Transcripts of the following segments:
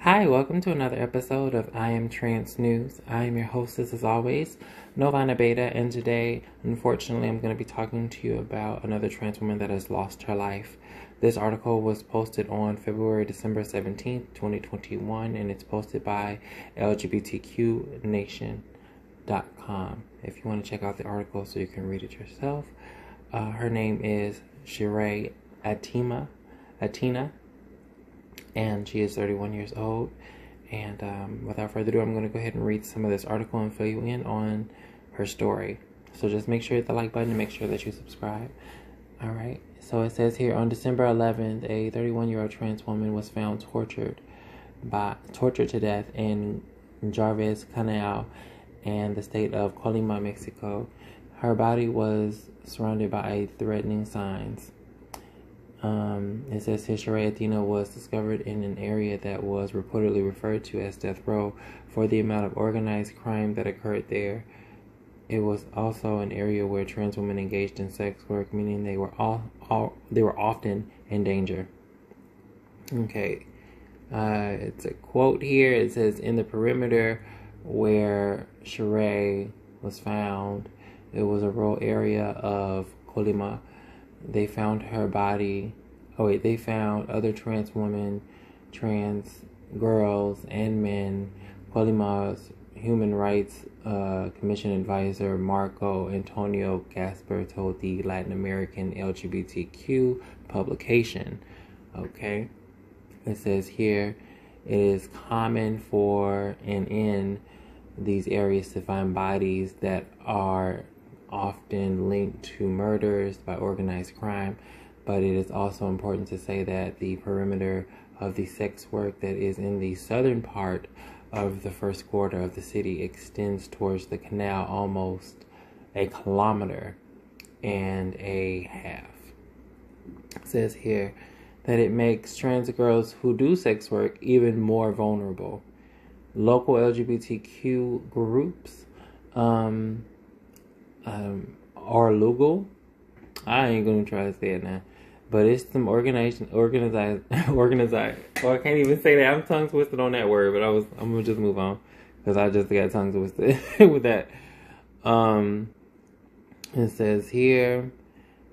Hi, welcome to another episode of I Am Trans News. I am your hostess as always, Novana Beta, and today, unfortunately, I'm going to be talking to you about another trans woman that has lost her life. This article was posted on December 17th, 2021, and it's posted by LGBTQNation.com. If you want to check out the article so you can read it yourself, her name is Saray Atenea, and she is 31 years old. And without further ado, I'm going to go ahead and read some of this article and fill you in on her story. So just make sure you hit the like button and make sure that you subscribe. All right. So it says here, on December 11th, a 31-year-old trans woman was found tortured to death in Saray Atenea in the state of Colima, Mexico. Her body was surrounded by threatening signs. It says here, Saray Atenea was discovered in an area that was reportedly referred to as death row for the amount of organized crime that occurred there. It was also an area where trans women engaged in sex work, meaning they were often in danger. Okay, it's a quote here. It says, in the perimeter where Saray was found, it was a rural area of Colima. They found her body. They found other trans women, trans girls, and men. Colima's Human Rights Commission advisor Marco Antonio Gasper told the Latin American LGBTQ publication. Okay, it says here, it is common for and in these areas to find bodies that are often linked to murders by organized crime, but it is also important to say that the perimeter of the sex work that is in the southern part of the first quarter of the city extends towards the canal almost a kilometer and a half. It says here that it makes trans girls who do sex work even more vulnerable. Local LGBTQ groups are legal. I ain't gonna try to say it now, but it's some organized. Oh, I can't even say that. I'm tongue twisted on that word, but I'm gonna just move on because I just got tongue twisted with that. It says here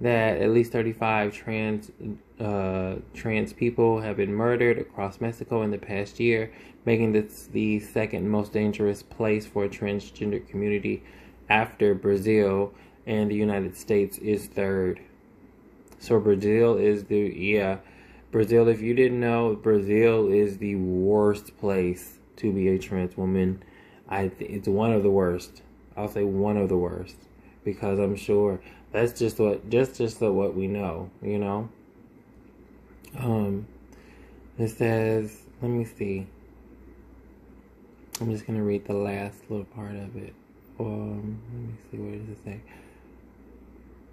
that at least 35 trans people have been murdered across Mexico in the past year, making this the second most dangerous place for a transgender community after Brazil, and the United States is third. So Brazil, if you didn't know, Brazil is the worst place to be a trans woman. It's one of the worst. I'll say one of the worst, because I'm sure that's just what we know, you know. It says, let me see. I'm just gonna read the last little part of it. Let me see, what does it say?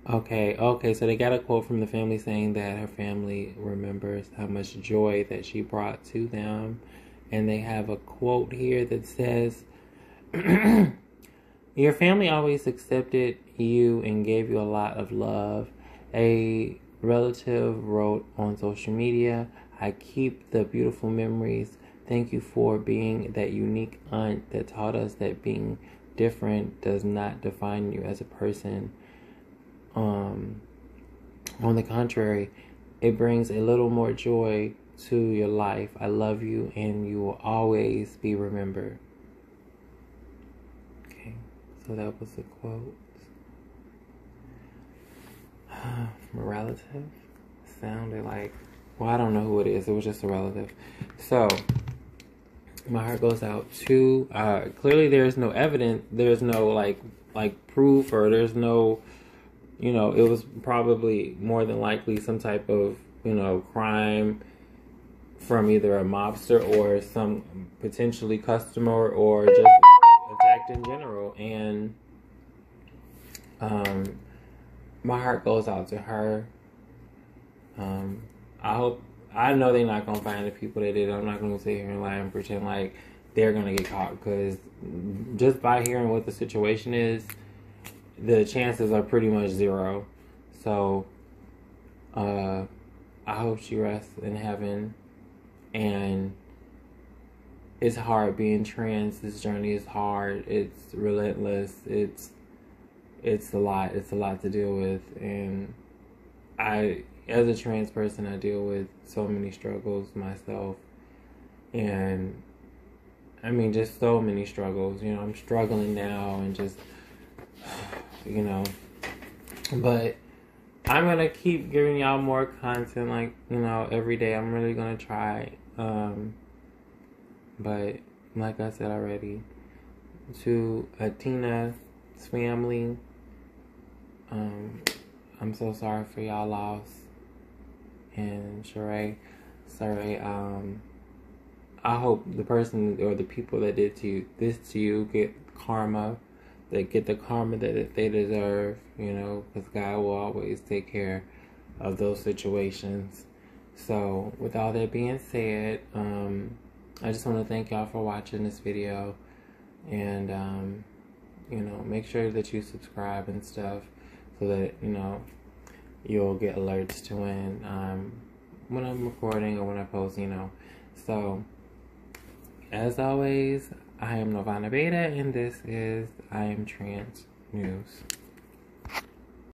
Okay, so they got a quote from the family saying that her family remembers how much joy that she brought to them. And they have a quote here that says, your family always accepted you and gave you a lot of love. A relative wrote on social media, I keep the beautiful memories. Thank you for being that unique aunt that taught us that being different does not define you as a person. On the contrary, it brings a little more joy to your life. I love you, and you will always be remembered. Okay, so that was a quote from a relative. Sounded like, well, I don't know who it is. It was just a relative. So my heart goes out to, clearly there's no evidence, there's no like proof, or there's no, it was probably more than likely some type of, crime from either a mobster or some potentially customer, or just attacked in general. And my heart goes out to her. I know they're not going to find the people that did it. I'm not going to sit here and lie and pretend like they're going to get caught, because just by hearing what the situation is, the chances are pretty much zero. So, I hope she rests in heaven, and it's hard being trans. This journey is hard. It's relentless. It's a lot. It's a lot to deal with. And as a trans person, I deal with so many struggles myself. And I mean, just so many struggles. You know, I'm struggling now and just, you know, but I'm going to keep giving y'all more content, like, you know, every day. I'm really going to try. But like I said already, to Atena's family, I'm so sorry for y'all loss. And Saray, I hope the person or the people that did this to you get karma. They get the karma that they deserve, you know, because God will always take care of those situations. So, with all that being said, I just want to thank y'all for watching this video. And, you know, make sure that you subscribe and stuff so that, you know, you'll get alerts to when I'm recording or when I post, you know. So, as always, I am Novana Beta, and this is I Am Trans News.